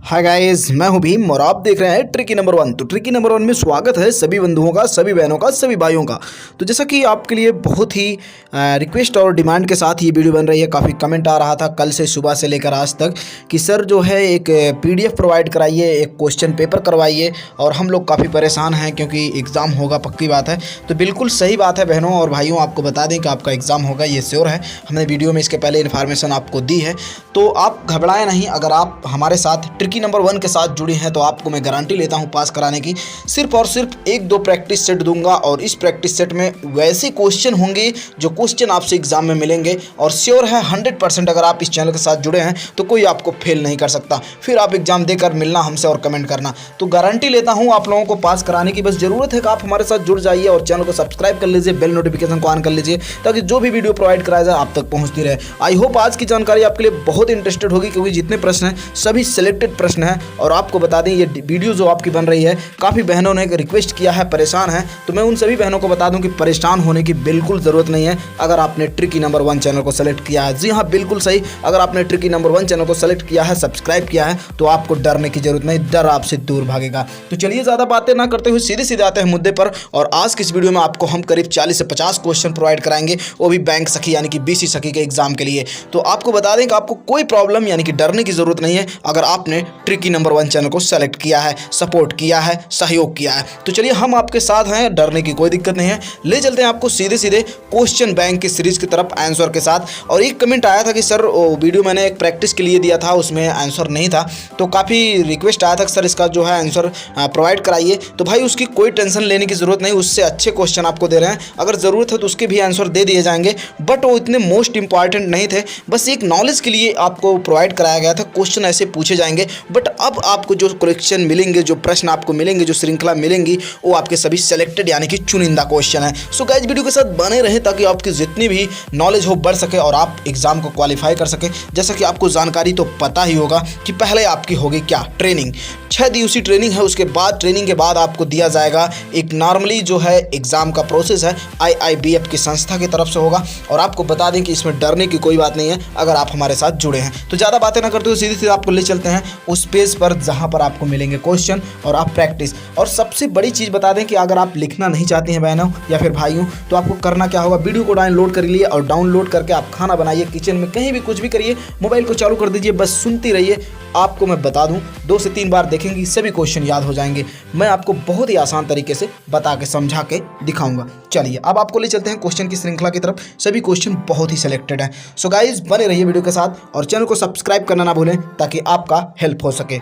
Hi guys, मैं हूं भीम और आप देख रहे हैं ट्रिकी नंबर 1। तो ट्रिकी नंबर 1 में स्वागत है सभी बंधुओं का, सभी बहनों का, सभी भाइयों का। तो जैसा कि आपके लिए बहुत ही रिक्वेस्ट और डिमांड के साथ ये वीडियो बन रही है, काफ़ी कमेंट आ रहा था कल से सुबह से लेकर आज तक कि सर जो है एक PDF प्रोवाइड कराइए, एक क्वेश्चन पेपर करवाइए। और हम लोग काफ़ी परेशान हैं क्योंकि एग्ज़ाम होगा, पक्की बात है। तो बिल्कुल सही बात है बहनों और भाइयों, आपको बता दें कि आपका एग्ज़ाम होगा, ये श्योर है। हमने वीडियो में इसके पहले इन्फॉर्मेशन आपको दी है, तो आप घबराएं नहीं। अगर आप हमारे साथ ट्रिकी नंबर 1 के साथ जुड़ी हैं तो आपको मैं गारंटी लेता हूं पास कराने की। सिर्फ और सिर्फ 1-2 प्रैक्टिस सेट दूंगा और इस प्रैक्टिस सेट में वैसे क्वेश्चन होंगे जो क्वेश्चन आपसे एग्जाम में मिलेंगे। और श्योर है 100% अगर आप इस चैनल के साथ जुड़े हैं तो कोई आपको फेल नहीं कर सकता। फिर आप एग्जाम देकर मिलना हमसे और कमेंट करना। तो गारंटी लेता हूँ आप लोगों को पास कराने की। बस ज़रूरत है कि आप हमारे साथ जुड़ जाइए और चैनल को सब्सक्राइब कर लीजिए, बेल नोटिफिकेशन को ऑन कर लीजिए ताकि जो भी वीडियो प्रोवाइड कराया जाए आप तक पहुँचती रहे। आई होप आज की जानकारी आपके लिए बहुत इंटरेस्टेड होगी क्योंकि जितने प्रश्न हैं सभी सिलेक्टेड प्रश्न हैं। और आपको बता दें ये वीडियो जो आपकी बन रही है, काफ़ी बहनों ने रिक्वेस्ट किया है, परेशान है। तो मैं उन सभी बहनों को बता दूं कि परेशान होने की बिल्कुल ज़रूरत नहीं है अगर आपने ट्रिकी नंबर 1 चैनल को सेलेक्ट किया है। जी हाँ, बिल्कुल सही। अगर आपने ट्रिकी नंबर 1 चैनल को सेलेक्ट किया है, सब्सक्राइब किया है, तो आपको डरने की जरूरत नहीं, डर आपसे दूर भागेगा। तो चलिए ज़्यादा बातें ना करते हुए सीधे सीधे आते हैं मुद्दे पर। और आज की इस वीडियो में आपको हम करीब 40 से 50 क्वेश्चन प्रोवाइड कराएंगे, वो भी बैंक सखी यानी कि BC सखी के एग्जाम के लिए। तो आपको बता दें कि आपको कोई प्रॉब्लम यानी कि डरने की जरूरत नहीं है अगर आपने ट्रिकी नंबर 1 चैनल को सेलेक्ट किया है, सपोर्ट किया है, सहयोग किया है। तो चलिए हम आपके साथ हैं, डरने की कोई दिक्कत नहीं है। ले चलते हैं आपको सीधे सीधे क्वेश्चन बैंक की सीरीज की तरफ आंसर के साथ। और एक कमेंट आया था कि सर वीडियो मैंने एक प्रैक्टिस के लिए दिया था, उसमें आंसर नहीं था, तो काफ़ी रिक्वेस्ट आया था कि सर इसका जो है आंसर प्रोवाइड कराइए। तो भाई उसकी कोई टेंशन लेने की ज़रूरत नहीं, उससे अच्छे क्वेश्चन आपको दे रहे हैं। अगर ज़रूरत है तो उसके भी आंसर दे दिए जाएंगे, बट वो इतने मोस्ट इंपॉर्टेंट नहीं थे। बस एक नॉलेज के लिए आपको प्रोवाइड कराया गया था। क्वेश्चन ऐसे पूछे जाएंगे, बट अब आपको जो क्वेश्चन मिलेंगे, जो प्रश्न आपको मिलेंगे, जो श्रृंखला मिलेंगी, वो आपके सभी सेलेक्टेड यानी कि चुनिंदा क्वेश्चन है। सो गाइस वीडियो के साथ बने रहें ताकि आपकी जितनी भी नॉलेज हो बढ़ सके और आप एग्जाम को क्वालिफाई कर सके। जैसा कि आपको जानकारी तो पता ही होगा कि पहले आपकी होगी क्या, ट्रेनिंग। 6 दिवसीय ट्रेनिंग है। उसके बाद ट्रेनिंग के बाद आपको दिया जाएगा एक नॉर्मली जो है एग्जाम का प्रोसेस है, IIBF की संस्था की तरफ से होगा। और आपको बता दें कि इसमें डरने की कोई बात नहीं है अगर आप हमारे साथ जुड़े हैं। तो ज़्यादा बातें ना करते हुए सीधे सीधे आपको ले चलते हैं उस पेज पर जहाँ पर आपको मिलेंगे क्वेश्चन और आप प्रैक्टिस। और सबसे बड़ी चीज़ बता दें कि अगर आप लिखना नहीं चाहती हैं बहनों या फिर भाइयों, तो आपको करना क्या होगा, वीडियो को डाउनलोड कर लिए और डाउनलोड करके आप खाना बनाइए, किचन में कहीं भी कुछ भी करिए, मोबाइल को चालू कर दीजिए, बस सुनती रहिए। आपको मैं बता दूं 2 से 3 बार देखेंगे सभी क्वेश्चन याद हो जाएंगे। मैं आपको बहुत ही आसान तरीके से बता के समझा के दिखाऊंगा। चलिए अब आपको ले चलते हैं क्वेश्चन की श्रृंखला की तरफ। सभी क्वेश्चन बहुत ही सिलेक्टेड हैं। सो गाइज बने रहिए वीडियो के साथ और चैनल को सब्सक्राइब करना ना भूलें ताकि आपका हेल्प हो सके।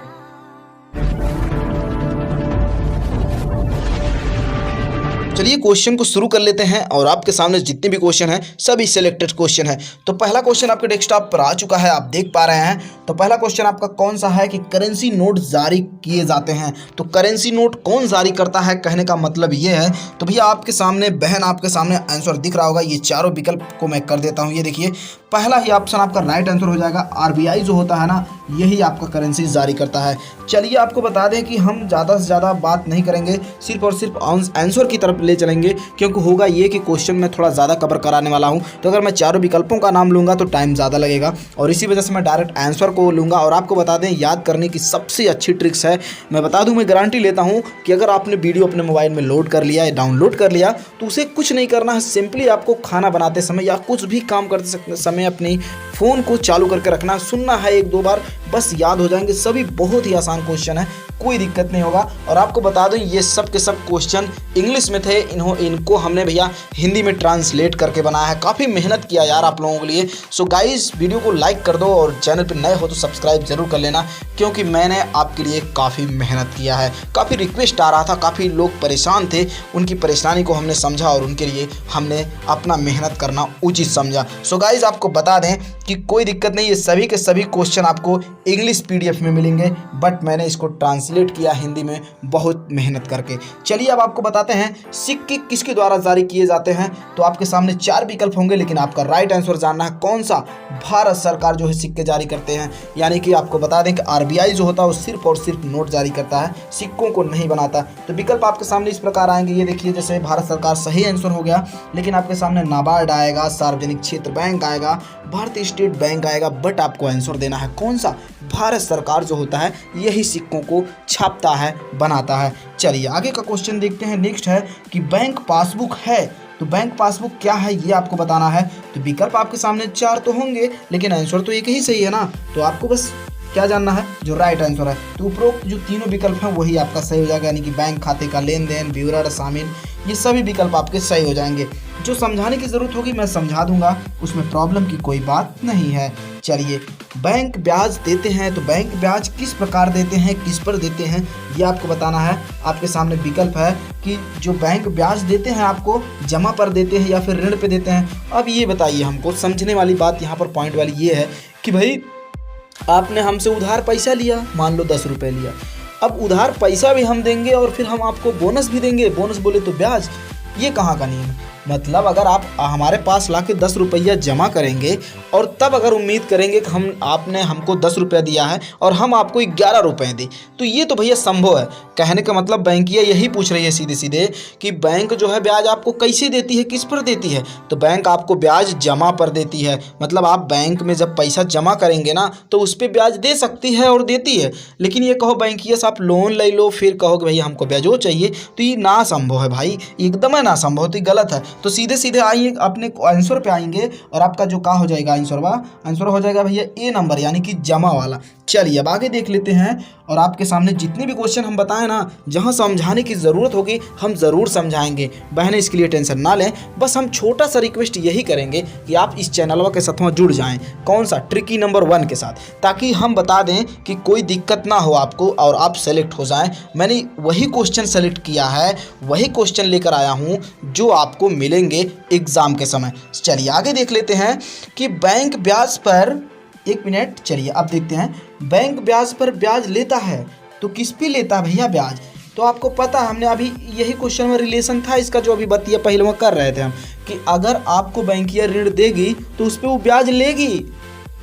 चलिए क्वेश्चन को शुरू कर लेते हैं और आपके सामने जितने भी क्वेश्चन हैं सभी सिलेक्टेड क्वेश्चन हैं। तो पहला क्वेश्चन आपके डेस्कटॉप पर आ चुका है, आप देख पा रहे हैं। तो पहला क्वेश्चन आपका कौन सा है कि करेंसी नोट जारी किए जाते हैं। तो करेंसी नोट कौन जारी करता है, कहने का मतलब ये है। तो भैया आपके सामने बहन आपके सामने आंसर दिख रहा होगा। ये चारों विकल्प को मैं कर देता हूँ। ये देखिए पहला ही ऑप्शन आपका राइट आंसर हो जाएगा। RBI जो होता है ना, यही आपका करेंसी जारी करता है। चलिए आपको बता दें कि हम ज़्यादा से ज़्यादा बात नहीं करेंगे, सिर्फ और सिर्फ आंसर की तरफ ले चलेंगे क्योंकि होगा ये कि क्वेश्चन में थोड़ा ज़्यादा कवर कराने वाला हूँ। तो अगर मैं चारों विकल्पों का नाम लूँगा तो टाइम ज़्यादा लगेगा और इसी वजह से मैं डायरेक्ट आंसर को लूँगा। और आपको बता दें याद करने की सबसे अच्छी ट्रिक्स है, मैं बता दूँ, मैं गारंटी लेता हूँ कि अगर आपने वीडियो अपने मोबाइल में लोड कर लिया या डाउनलोड कर लिया तो उसे कुछ नहीं करना है। सिंपली आपको खाना बनाते समय या कुछ भी काम करते समय अपनी फ़ोन को चालू करके रखना, सुनना है 1-2 बार, बस याद हो जाएंगे। सभी बहुत ही आसान क्वेश्चन है, कोई दिक्कत नहीं होगा। और आपको बता दूं ये सब के सब क्वेश्चन इंग्लिश में थे, इनको हमने भैया हिंदी में ट्रांसलेट करके बनाया है। काफ़ी मेहनत किया यार आप लोगों के लिए। सो गाइस वीडियो को लाइक कर दो और चैनल पे नए हो तो सब्सक्राइब जरूर कर लेना क्योंकि मैंने आपके लिए काफ़ी मेहनत किया है। काफ़ी रिक्वेस्ट आ रहा था, काफ़ी लोग परेशान थे, उनकी परेशानी को हमने समझा और उनके लिए हमने अपना मेहनत करना उचित समझा। सो गाइस आपको बता दें कि कोई दिक्कत नहीं, ये सभी के सभी क्वेश्चन आपको इंग्लिश PDF में मिलेंगे, बट मैंने इसको ट्रांसलेट किया हिंदी में बहुत मेहनत करके। चलिए अब आपको बताते हैं सिक्के किसके द्वारा जारी किए जाते हैं। तो आपके सामने 4 विकल्प होंगे, लेकिन आपका राइट आंसर जानना है कौन सा। भारत सरकार जो है सिक्के जारी करते हैं, यानी कि आपको बता दें कि RBI जो होता है वो सिर्फ और सिर्फ नोट जारी करता है, सिक्कों को नहीं बनाता। तो विकल्प आपके सामने इस प्रकार आएंगे। ये देखिए जैसे भारत सरकार सही आंसर हो गया, लेकिन आपके सामने नाबार्ड आएगा, सार्वजनिक क्षेत्र बैंक आएगा, भारतीय स्टेट बैंक आएगा, बट आपको आंसर देना है कौन सा? भारत सरकार जो होता है यही सिक्कों को छापता है, बनाता है। चलिए आगे का क्वेश्चन देखते हैं। नेक्स्ट है कि बैंक पासबुक है, तो बैंक पासबुक क्या है ये आपको बताना है। तो विकल्प आपके सामने 4 तो होंगे, लेकिन आंसर तो एक ही सही है ना। तो आपको बस क्या जानना है? जो राइट आंसर है। तो उपरोक्त जो तीनों विकल्प हैं वही आपका सही हो जाएगा, यानी कि बैंक खाते का लेन देन, विवरण शामिल, ये सभी विकल्प आपके सही हो जाएंगे। जो समझाने की ज़रूरत होगी मैं समझा दूंगा, उसमें प्रॉब्लम की कोई बात नहीं है। चलिए, बैंक ब्याज देते हैं, तो बैंक ब्याज किस प्रकार देते हैं, किस पर देते हैं, ये आपको बताना है। आपके सामने विकल्प है कि जो बैंक ब्याज देते हैं आपको जमा पर देते हैं या फिर ऋण पे देते हैं। अब ये बताइए हमको, समझने वाली बात यहाँ पर पॉइंट वाली ये है कि भाई आपने हमसे उधार पैसा लिया, मान लो 10 रुपये लिया। अब उधार पैसा भी हम देंगे और फिर हम आपको बोनस भी देंगे। बोनस बोले तो ब्याज, ये कहाँ का नियम है? मतलब अगर आप हमारे पास लाके 10 रुपया जमा करेंगे और तब अगर उम्मीद करेंगे कि आपने हमको 10 रुपया दिया है और हम आपको 11 रुपये दें, तो ये तो भैया संभव है। कहने का मतलब बैंकिया यही पूछ रही है सीधे सीधे कि बैंक जो है ब्याज आपको कैसे देती है, किस पर देती है? तो बैंक आपको ब्याज जमा पर देती है। मतलब आप बैंक में जब पैसा जमा करेंगे ना तो उस पर ब्याज दे सकती है और देती है। लेकिन ये कहो बैंकिया से आप लोन ले लो फिर कहो कि भैया हमको ब्याजो चाहिए, तो ये ना संभव है भाई, एकदम ना संभव, तो गलत है। तो सीधे सीधे आइए अपने आंसर पे आएंगे और आपका जो का हो जाएगा आंसर हो जाएगा भैया ए नंबर, यानी कि जमा वाला। चलिए अब आगे देख लेते हैं और आपके सामने जितने भी क्वेश्चन हम बताएं ना, जहां समझाने की ज़रूरत होगी हम ज़रूर समझाएंगे। बहनें इसके लिए टेंशन ना लें, बस हम छोटा सा रिक्वेस्ट यही करेंगे कि आप इस चैनल के साथ जुड़ जाएं। कौन सा? ट्रिकी नंबर 1 के साथ, ताकि हम बता दें कि कोई दिक्कत ना हो आपको और आप सेलेक्ट हो जाएं। मैंने वही क्वेश्चन सेलेक्ट किया है, वही क्वेश्चन लेकर आया हूँ जो आपको मिलेंगे एग्ज़ाम के समय। चलिए आगे देख लेते हैं कि बैंक ब्याज पर, एक मिनट, चलिए अब देखते हैं। बैंक ब्याज पर ब्याज लेता है, तो किस पे लेता है भैया ब्याज? तो आपको पता है, हमने अभी यही क्वेश्चन में रिलेशन था इसका, जो अभी बतिया पहले वो कर रहे थे हम, कि अगर आपको बैंकिया ऋण देगी तो उस पर वो ब्याज लेगी,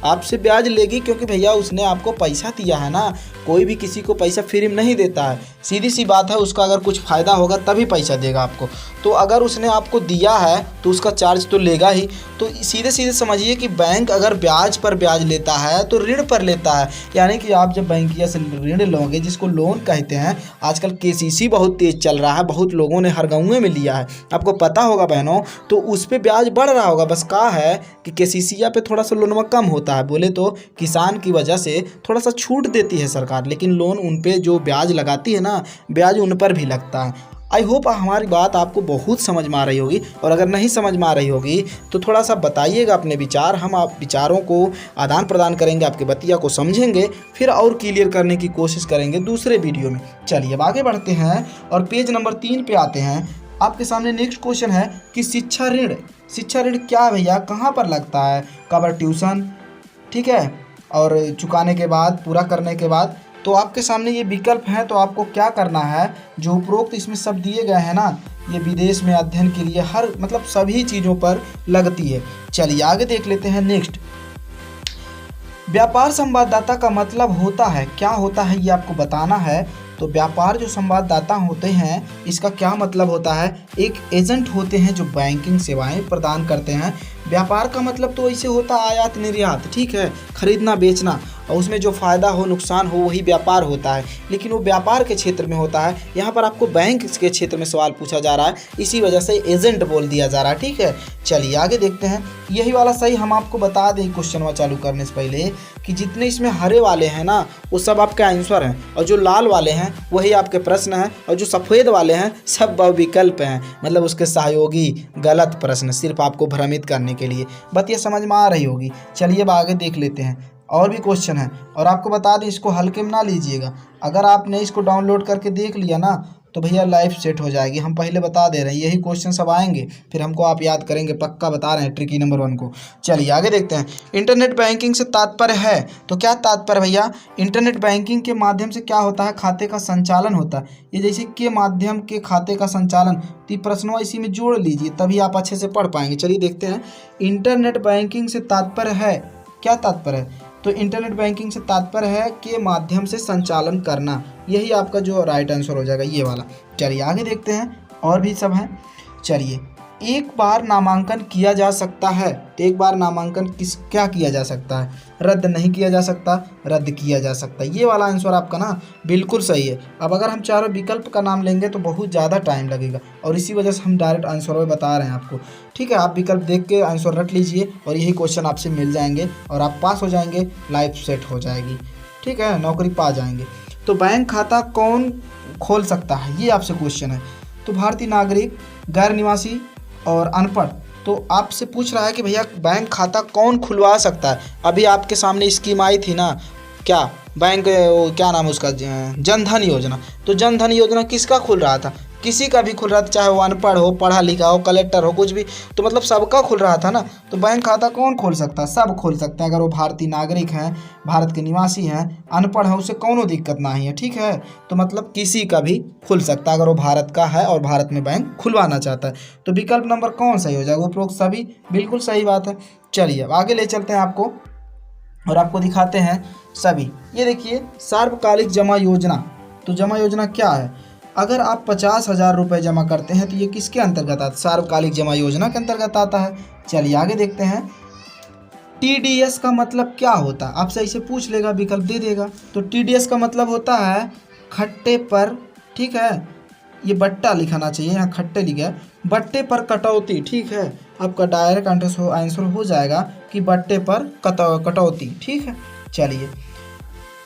आपसे ब्याज लेगी, क्योंकि भैया उसने आपको पैसा दिया है ना। कोई भी किसी को पैसा फ्री में नहीं देता है, सीधी सी बात है, उसका अगर कुछ फ़ायदा होगा तभी पैसा देगा आपको। तो अगर उसने आपको दिया है तो उसका चार्ज तो लेगा ही। तो सीधे सीधे समझिए कि बैंक अगर ब्याज पर ब्याज लेता है तो ऋण पर लेता है, यानी कि आप जब बैंकिया से ऋण लोगे, जिसको लोन कहते हैं, आजकल केसीसी बहुत तेज़ चल रहा है, बहुत लोगों ने हर गाँव में लिया है, आपको पता होगा बहनों, तो उस पर ब्याज बढ़ रहा होगा। बस कहा है कि केसीसीया पे थोड़ा सा लोन कम होता है, बोले तो किसान की वजह से थोड़ा सा छूट देती है सरकार, लेकिन लोन उन पे जो ब्याज लगाती है ना, ब्याज उन पर भी लगता है। आई होप हमारी बात आपको बहुत समझ में आ रही होगी, और अगर नहीं समझ में आ रही होगी तो थोड़ा सा बताइएगा अपने विचार, हम आप विचारों को आदान प्रदान करेंगे, आपके बतिया को समझेंगे, फिर और क्लियर करने की कोशिश करेंगे दूसरे वीडियो में। चलिए अब आगे बढ़ते हैं और पेज नंबर 3 पे आते हैं। आपके सामने नेक्स्ट क्वेश्चन है कि शिक्षा ऋण क्या है भैया, कहाँ पर लगता है? कवर ट्यूशन, ठीक है, और चुकाने के बाद, पूरा करने के बाद। तो आपके सामने ये विकल्प हैं, तो आपको क्या करना है, जो उपरोक्त इसमें सब दिए गए हैं ना, ये विदेश में अध्ययन के लिए हर मतलब सभी चीज़ों पर लगती है। चलिए आगे देख लेते हैं। नेक्स्ट, व्यापार संवाददाता का मतलब होता है, क्या होता है ये आपको बताना है। तो व्यापार जो संवाददाता होते हैं, इसका क्या मतलब होता है? एक एजेंट होते हैं जो बैंकिंग सेवाएं प्रदान करते हैं। व्यापार का मतलब तो ऐसे होता है आयात निर्यात, ठीक है, खरीदना बेचना, और उसमें जो फ़ायदा हो नुकसान हो वही व्यापार होता है, लेकिन वो व्यापार के क्षेत्र में होता है। यहाँ पर आपको बैंक के क्षेत्र में सवाल पूछा जा रहा है, इसी वजह से एजेंट बोल दिया जा रहा है, ठीक है। चलिए आगे देखते हैं। यही वाला सही हम आपको बता दें क्वेश्चन चालू करने से पहले कि जितने इसमें हरे वाले हैं ना वो सब आपके आंसर हैं, और जो लाल वाले हैं वही आपके प्रश्न हैं, और जो सफ़ेद वाले हैं सब विकल्प हैं, मतलब उसके सहयोगी गलत प्रश्न, सिर्फ आपको भ्रमित करने के लिए। बात ये समझ में आ रही होगी। चलिए अब आगे देख लेते हैं, और भी क्वेश्चन है, और आपको बता दें इसको हल्के में ना लीजिएगा। अगर आपने इसको डाउनलोड करके देख लिया ना तो भैया लाइफ सेट हो जाएगी। हम पहले बता दे रहे हैं, यही क्वेश्चन सब आएंगे, फिर हमको आप याद करेंगे, पक्का बता रहे हैं ट्रिकी नंबर 1 को। चलिए आगे देखते हैं। इंटरनेट बैंकिंग से तात्पर्य है, तो क्या तात्पर्य भैया? इंटरनेट बैंकिंग के माध्यम से क्या होता है? खाते का संचालन होता है। ये जैसे के माध्यम के खाते का संचालन, तो प्रश्नों इसी में जोड़ लीजिए, तभी आप अच्छे से पढ़ पाएंगे। चलिए देखते हैं। इंटरनेट बैंकिंग से तात्पर्य है, क्या तात्पर्य है? तो इंटरनेट बैंकिंग से तात्पर्य है के माध्यम से संचालन करना, यही आपका जो राइट आंसर हो जाएगा, ये वाला। चलिए आगे देखते हैं, और भी सब हैं। चलिए एक बार नामांकन किया जा सकता है, तो एक बार नामांकन क्या किया जा सकता है? रद्द नहीं किया जा सकता, रद्द किया जा सकता है। ये वाला आंसर आपका ना बिल्कुल सही है। अब अगर हम चारों विकल्प का नाम लेंगे तो बहुत ज़्यादा टाइम लगेगा, और इसी वजह से हम डायरेक्ट आंसर में बता रहे हैं आपको। ठीक है, आप विकल्प देख के आंसर रख लीजिए और यही क्वेश्चन आपसे मिल जाएंगे और आप पास हो जाएंगे, लाइफ सेट हो जाएगी। ठीक है, नौकरी पा जाएंगे। तो बैंक खाता कौन खोल सकता है, ये आपसे क्वेश्चन है। तो भारतीय नागरिक, गैर निवासी और अनपढ़। तो आपसे पूछ रहा है कि भैया बैंक खाता कौन खुलवा सकता है। अभी आपके सामने स्कीम आई थी ना, क्या बैंक, क्या नाम है उसका, जनधन योजना। तो जनधन योजना किसका खुल रहा था? किसी का भी खुल रहा था, चाहे वो अनपढ़ हो, पढ़ा लिखा हो, कलेक्टर हो, कुछ भी, तो मतलब सबका खुल रहा था ना। तो बैंक खाता कौन खोल सकता है? सब खोल सकते हैं। अगर वो भारतीय नागरिक हैं, भारत के निवासी हैं, अनपढ़ है, उसे कौनो दिक्कत नहीं है। ठीक है, तो मतलब किसी का भी खुल सकता है अगर वो भारत का है और भारत में बैंक खुलवाना चाहता है। तो विकल्प नंबर कौन सही हो जाएगा? उपरोक्त सभी बिल्कुल सही बात है। चलिए अब आगे ले चलते हैं आपको और आपको दिखाते हैं सभी। ये देखिए, सार्वकालिक जमा योजना। तो जमा योजना क्या है? अगर आप 50,000 रुपये जमा करते हैं तो ये किसके अंतर्गत आता है? सार्वकालिक जमा योजना के अंतर्गत आता है। चलिए आगे देखते हैं। TDS का मतलब क्या होता है? आपसे इसे पूछ लेगा, विकल्प दे देगा। तो TDS का मतलब होता है खट्टे पर, ठीक है, ये बट्टा लिखाना चाहिए, यहाँ खट्टे लिखा है, बट्टे पर कटौती। ठीक है, आपका डायरेक्ट आंसर हो जाएगा कि बट्टे पर कटौती। ठीक है, चलिए।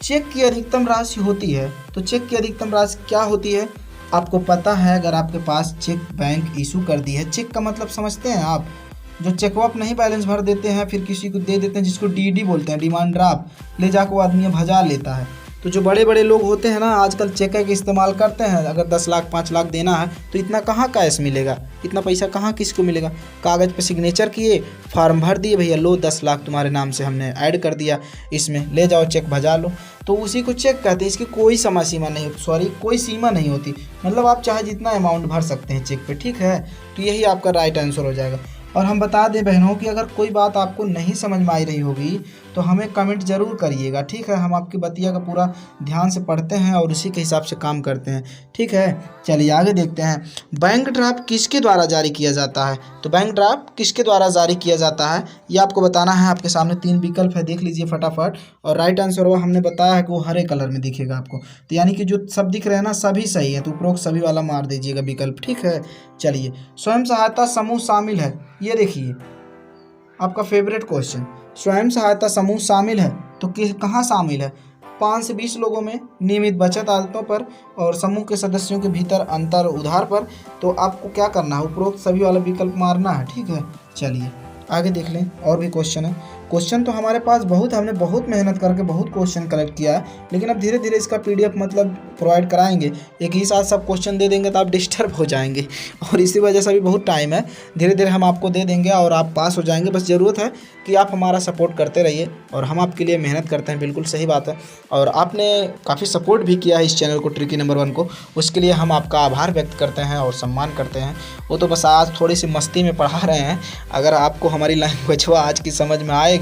चेक की अधिकतम राशि होती है। तो चेक की अधिकतम राशि क्या होती है? आपको पता है, अगर आपके पास चेक बैंक इशू कर दी है, चेक का मतलब समझते हैं आप? जो चेकअप नहीं बैलेंस भर देते हैं, फिर किसी को दे देते हैं, जिसको DD बोलते हैं, डिमांड ड्राफ्ट, ले जाकर वो आदमी भजा लेता है। तो जो बड़े बड़े लोग होते हैं ना, आजकल चेक का इस्तेमाल करते हैं। अगर 10 लाख 5 लाख देना है तो इतना कहाँ कैश मिलेगा, इतना पैसा कहाँ किसको मिलेगा? कागज़ पे सिग्नेचर किए, फॉर्म भर दिए, भैया लो 10 लाख तुम्हारे नाम से हमने ऐड कर दिया, इसमें ले जाओ चेक भजा लो। तो उसी को चेक कहते हैं। इसकी कोई समय सीमा नहीं, कोई सीमा नहीं होती। मतलब आप चाहे जितना अमाउंट भर सकते हैं चेक पे। ठीक है, तो यही आपका राइट आंसर हो जाएगा। और हम बता दें बहनों कि अगर कोई बात आपको नहीं समझ में आ रही होगी तो हमें कमेंट ज़रूर करिएगा। ठीक है, हम आपकी बतिया का पूरा ध्यान से पढ़ते हैं और उसी के हिसाब से काम करते हैं। ठीक है, चलिए आगे देखते हैं। बैंक ड्राफ्ट किसके द्वारा जारी किया जाता है? तो बैंक ड्राफ्ट किसके द्वारा जारी किया जाता है ये आपको बताना है। आपके सामने 3 विकल्प है, देख लीजिए फटाफट। और राइट आंसर वो हमने बताया है कि वो हरे कलर में दिखेगा आपको। तो यानी कि जो सब दिख रहे हैं ना, सभी सही है। तो उपरोक्त सभी वाला मार दीजिएगा विकल्प। ठीक है, चलिए। स्वयं सहायता समूह शामिल है। ये देखिए आपका फेवरेट क्वेश्चन, स्वयं सहायता समूह शामिल है तो कहाँ शामिल है? 5 से 20 लोगों में, नियमित बचत आदतों पर और समूह के सदस्यों के भीतर अंतर उधार पर। तो आपको क्या करना है? उपरोक्त सभी वाला विकल्प मारना है। ठीक है, चलिए आगे देख लें। और भी क्वेश्चन है। क्वेश्चन तो हमारे पास बहुत, हमने बहुत मेहनत करके बहुत क्वेश्चन कलेक्ट किया है, लेकिन अब धीरे धीरे इसका PDF मतलब प्रोवाइड कराएंगे। एक ही साथ सब क्वेश्चन दे देंगे तो आप डिस्टर्ब हो जाएंगे, और इसी वजह से अभी बहुत टाइम है। धीरे धीरे हम आपको दे देंगे और आप पास हो जाएंगे। बस ज़रूरत है कि आप हमारा सपोर्ट करते रहिए, और हम आपके लिए मेहनत करते हैं। बिल्कुल सही बात है, और आपने काफ़ी सपोर्ट भी किया है इस चैनल को, ट्रिकी नंबर 1 को। उसके लिए हम आपका आभार व्यक्त करते हैं और सम्मान करते हैं। वो तो बस आज थोड़ी सी मस्ती में पढ़ा रहे हैं। अगर आपको हमारी लैंग्वेज आज की समझ में आएगी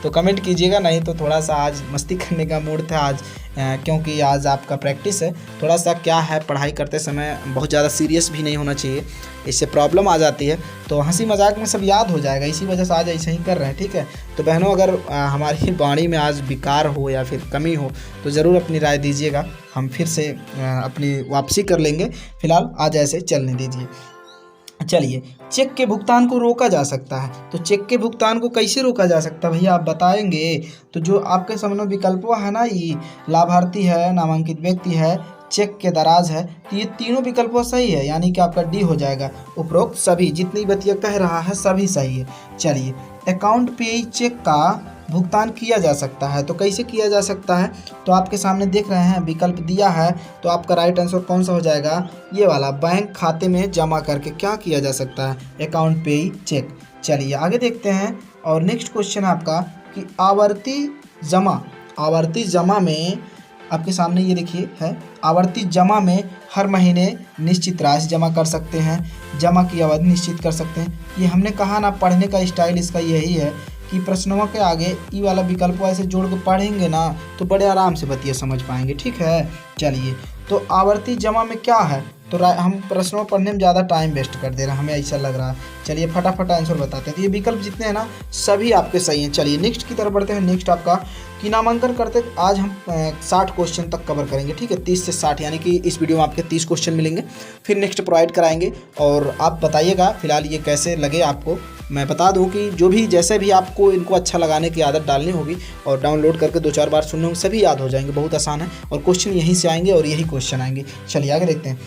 तो कमेंट कीजिएगा, नहीं तो थोड़ा सा आज मस्ती करने का मूड था आज, क्योंकि आज आपका प्रैक्टिस है। थोड़ा सा क्या है, पढ़ाई करते समय बहुत ज़्यादा सीरियस भी नहीं होना चाहिए, इससे प्रॉब्लम आ जाती है। तो हंसी मजाक में सब याद हो जाएगा, इसी वजह से आज ऐसे ही कर रहे हैं। ठीक है, तो बहनों अगर हमारी वाणी में आज विकार हो या फिर कमी हो तो ज़रूर अपनी राय दीजिएगा, हम फिर से अपनी वापसी कर लेंगे। फिलहाल आज ऐसे चलने दीजिए। चलिए, चेक के भुगतान को रोका जा सकता है। तो चेक के भुगतान को कैसे रोका जा सकता है भैया, आप बताएंगे? तो जो आपके सामने विकल्प है ना, ये लाभार्थी है, नामांकित व्यक्ति है, चेक के दराज है, तो ये तीनों विकल्प सही है, यानी कि आपका D हो जाएगा। उपरोक्त सभी जितनी बतिया कह रहा है सभी सही है। चलिए, अकाउंट पे चेक का भुगतान किया जा सकता है। तो कैसे किया जा सकता है? तो आपके सामने देख रहे हैं विकल्प दिया है। तो आपका राइट आंसर कौन सा हो जाएगा? ये वाला, बैंक खाते में जमा करके क्या किया जा सकता है? अकाउंट पे चेक। चलिए आगे देखते हैं। और नेक्स्ट क्वेश्चन है आपका कि आवर्ती जमा में आपके सामने ये देखिए है, आवर्ती जमा में हर महीने निश्चित राशि जमा कर सकते हैं, जमा की अवधि निश्चित कर सकते हैं। ये हमने कहा ना, पढ़ने का स्टाइल इसका यही है कि प्रश्नों के आगे ई वाला विकल्प ऐसे जोड़ के पढ़ेंगे ना तो बड़े आराम से बतिया समझ पाएंगे। ठीक है, चलिए तो आवर्ती जमा में क्या है, तो हम प्रश्नों पढ़ने में ज़्यादा टाइम वेस्ट कर दे रहे हैं, हमें ऐसा लग रहा है। चलिए फटाफट आंसर बताते हैं। तो ये विकल्प जितने हैं ना सभी आपके सही हैं। चलिए नेक्स्ट की तरफ बढ़ते हैं। नेक्स्ट आपका कि नामांकन करते आज हम 60 क्वेश्चन तक कवर करेंगे। ठीक है, 30 से 60 यानी कि इस वीडियो में आपके 30 क्वेश्चन मिलेंगे, फिर नेक्स्ट प्रोवाइड कराएंगे और आप बताइएगा फिलहाल ये कैसे लगे आपको। मैं बता दूं कि जो भी जैसे भी आपको इनको अच्छा लगाने की आदत डालनी होगी और डाउनलोड करके 2-4 बार सुनने होंगे, सभी याद हो जाएंगे। बहुत आसान है और क्वेश्चन यहीं से आएंगे और यही क्वेश्चन आएंगे। चलिए आगे देखते हैं।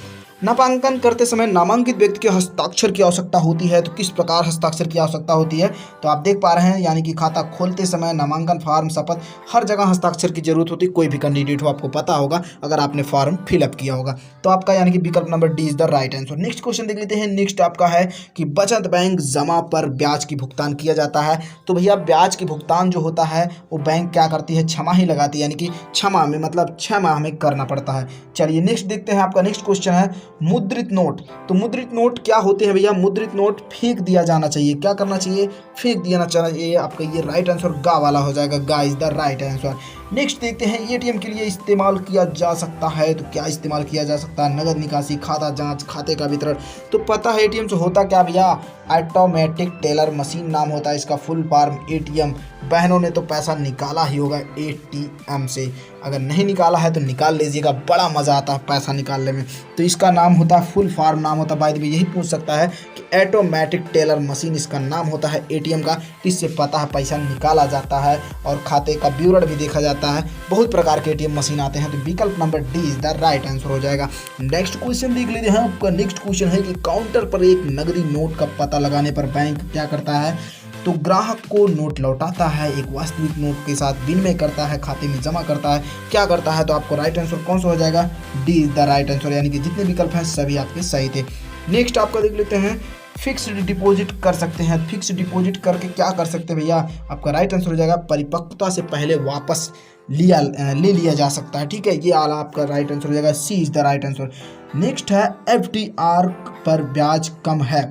नामांकन करते समय नामांकित व्यक्ति के हस्ताक्षर की आवश्यकता होती है, तो किस प्रकार हस्ताक्षर की आवश्यकता होती है, तो आप देख पा रहे हैं यानी कि खाता खोलते समय, नामांकन फॉर्म, शपथ, हर जगह हस्ताक्षर की जरूरत होती है। कोई भी कैंडिडेट हो आपको पता होगा अगर आपने फॉर्म फिलअप किया होगा। तो आपका यानी कि विकल्प number D is the right answer. Next question देख लेते हैं। नेक्स्ट आपका है कि बचत बैंक जमा पर ब्याज की भुगतान किया जाता है। तो भैया ब्याज की भुगतान जो होता है वो बैंक क्या करती है, छमाही लगाती है, यानी कि 6 माह में, मतलब 6 माह में करना पड़ता है। चलिए नेक्स्ट देखते हैं। आपका नेक्स्ट क्वेश्चन है मुद्रित नोट। तो मुद्रित नोट क्या होते हैं भैया, मुद्रित नोट फेंक दिया जाना चाहिए। क्या करना चाहिए, फेंक दिया चाहिए। आपका ये राइट आंसर गा वाला हो जाएगा, गा is the right answer. Next देखते हैं एटीएम के लिए इस्तेमाल किया जा सकता है। तो क्या इस्तेमाल किया जा सकता है, नगद निकासी, खाता जांच, खाते का वितरण। तो पता है एटीएम से होता क्या भैया, ऑटोमेटिक टेलर मशीन नाम होता है इसका फुल फॉर्म एटीएम। बहनों ने तो पैसा निकाला ही होगा एटीएम से, अगर नहीं निकाला है तो निकाल लीजिएगा, बड़ा मज़ा आता है पैसा निकालने में। तो इसका नाम होता है, फुल फॉर्म नाम होता है, बाय द वे यही पूछ सकता है कि ऑटोमेटिक टेलर मशीन इसका नाम होता है एटीएम का। इससे पता है पैसा निकाला जाता है और खाते का विवरण भी देखा जाता है। बहुत प्रकार के एटीएम मशीन आते हैं। तो विकल्प number D is the right answer हो जाएगा। नेक्स्ट क्वेश्चन देख लेते हैं। आपका नेक्स्ट क्वेश्चन है कि काउंटर पर एक नकदी नोट का पता लगाने पर बैंक क्या करता है, तो ग्राहक को नोट लौटाता है, एक वास्तविक नोट के साथ विनिमय करता है, खाते में जमा करता है, क्या करता है। तो आपको राइट आंसर कौन सा हो जाएगा, D is the right answer, यानी कि जितने विकल्प हैं सभी आपके सही थे। नेक्स्ट आपका देख लेते हैं। फिक्स्ड डिपॉजिट कर सकते हैं। फिक्स्ड डिपॉजिट करके क्या कर सकते हैं भैया, आपका राइट आंसर हो जाएगा परिपक्वता से पहले वापस ले लिया जा सकता है। ठीक है, ये आला आपका राइट आंसर हो जाएगा, C is the right answer. Next है एफडीआर पर ब्याज कम है।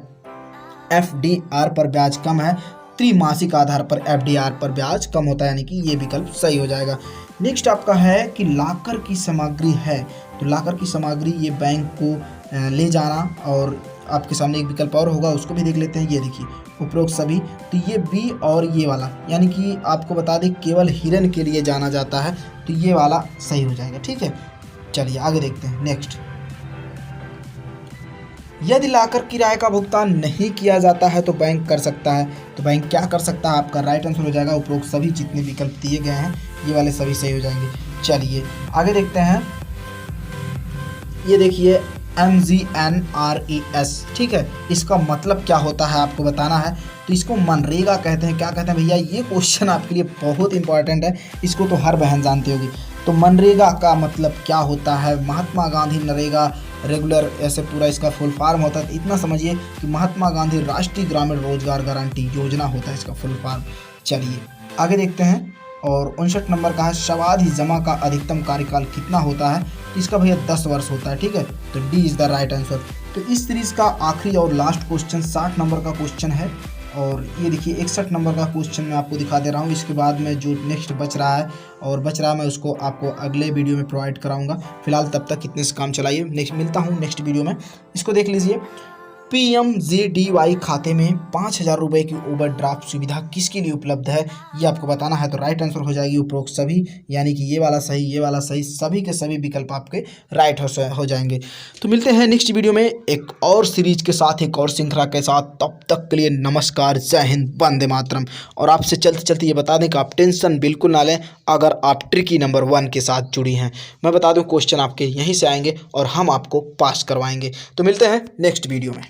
एफडीआर पर ब्याज कम है, त्रिमासिक आधार पर एफडीआर पर ब्याज कम होता है, यानी कि ये विकल्प सही हो जाएगा। नेक्स्ट आपका है कि लाकर की सामग्री है। तो लाकर की सामग्री ये बैंक को ले जाना, और आपके सामने एक विकल्प और होगा उसको भी देख लेते हैं। ये देखिए उपरोक्त सभी, तो ये बी और ये वाला, यानी कि आपको बता दें केवल हिरन के लिए जाना जाता है, तो ये वाला सही हो जाएगा। ठीक है, चलिए आगे देखते हैं। नेक्स्ट, यदि लाकर किराए का भुगतान नहीं किया जाता है तो बैंक कर सकता है। तो बैंक क्या कर सकता है, आपका राइट आंसर हो जाएगा उपरोक्त सभी जितने विकल्प दिए गए हैं ये वाले सभी सही हो जाएंगे। चलिए आगे देखते हैं। ये देखिए MGNRES, ठीक है, इसका मतलब क्या होता है आपको बताना है। तो इसको मनरेगा कहते हैं। क्या कहते हैं भैया, ये क्वेश्चन आपके लिए बहुत इंपॉर्टेंट है, इसको तो हर बहन जानती होगी। तो मनरेगा का मतलब क्या होता है, महात्मा गांधी नरेगा रेगुलर, ऐसे पूरा इसका फुल फॉर्म होता है। इतना समझिए कि महात्मा गांधी राष्ट्रीय ग्रामीण रोजगार गारंटी योजना होता है इसका फुल फॉर्म। चलिए आगे देखते हैं। और 59 नंबर का है सावधि जमा का अधिकतम कार्यकाल कितना होता है, तो इसका भैया 10 वर्ष होता है। ठीक है, तो D is the right answer. तो इस सीरीज का आखिरी और लास्ट क्वेश्चन 60 नंबर का क्वेश्चन है, और ये देखिए 61 नंबर का क्वेश्चन मैं आपको दिखा दे रहा हूँ। इसके बाद में जो नेक्स्ट बच रहा है मैं उसको आपको अगले वीडियो में प्रोवाइड कराऊंगा। फिलहाल तब तक कितने से काम चलाइए, नेक्स्ट मिलता हूँ नेक्स्ट वीडियो में। इसको देख लीजिए। PMJDY खाते में 5,000 रुपये की ओवरड्राफ्ट सुविधा किसके लिए उपलब्ध है, ये आपको बताना है। तो राइट आंसर हो जाएगी उपरोक्त सभी, यानी कि ये वाला सही, ये वाला सही, सभी के सभी विकल्प आपके राइट हो जाएंगे। तो मिलते हैं नेक्स्ट वीडियो में एक और सीरीज के साथ, एक और श्रृंखला के साथ। तब तक के लिए नमस्कार, जय हिंद, वंदे मातरम। और आपसे चलते चलते ये बता दें कि आप टेंशन बिल्कुल ना लें अगर आप ट्रिकी नंबर 1 के साथ जुड़ी हैं। मैं बता दूँ क्वेश्चन आपके यहीं से आएंगे और हम आपको पास करवाएंगे। तो मिलते हैं नेक्स्ट वीडियो में।